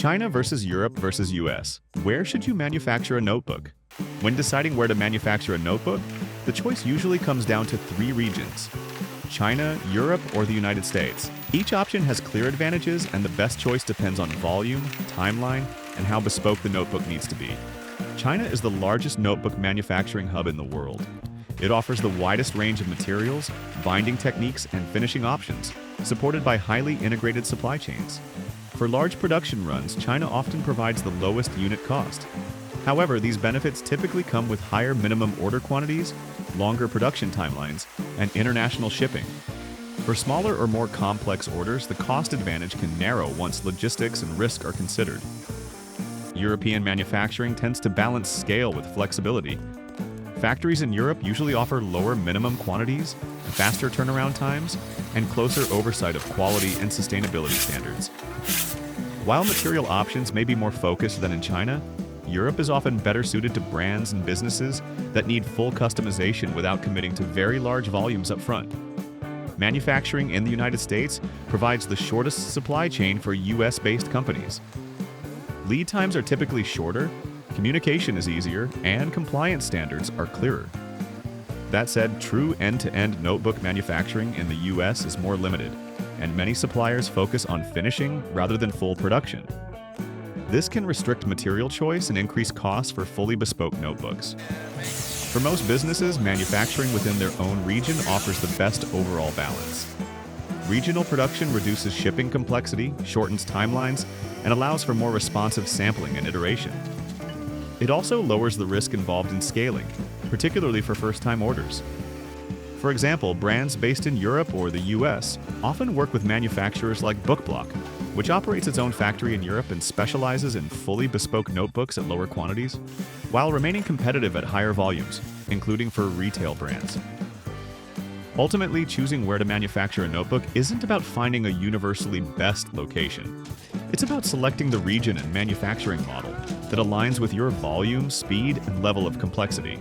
China versus Europe versus US. Where should you manufacture a notebook? When deciding where to manufacture a notebook, the choice usually comes down to three regions: China, Europe, or the United States. Each option has clear advantages, and the best choice depends on volume, timeline, and how bespoke the notebook needs to be. China is the largest notebook manufacturing hub in the world. It offers the widest range of materials, binding techniques, and finishing options, supported by highly integrated supply chains. For large production runs, China often provides the lowest unit cost. However, these benefits typically come with higher minimum order quantities, longer production timelines, and international shipping. For smaller or more complex orders, the cost advantage can narrow once logistics and risk are considered. European manufacturing tends to balance scale with flexibility. Factories in Europe usually offer lower minimum quantities, faster turnaround times, and closer oversight of quality and sustainability standards. While material options may be more focused than in China, Europe is often better suited to brands and businesses that need full customization without committing to very large volumes up front. Manufacturing in the United States provides the shortest supply chain for US-based companies. Lead times are typically shorter, communication is easier, and compliance standards are clearer. That said, true end-to-end notebook manufacturing in the US is more limited, and many suppliers focus on finishing rather than full production. This can restrict material choice and increase costs for fully bespoke notebooks. For most businesses, manufacturing within their own region offers the best overall balance. Regional production reduces shipping complexity, shortens timelines, and allows for more responsive sampling and iteration. It also lowers the risk involved in scaling, particularly for first-time orders. For example, brands based in Europe or the US often work with manufacturers like Bookblock, which operates its own factory in Europe and specializes in fully bespoke notebooks at lower quantities, while remaining competitive at higher volumes, including for retail brands. Ultimately, choosing where to manufacture a notebook isn't about finding a universally best location. It's about selecting the region and manufacturing model that aligns with your volume, speed, and level of complexity.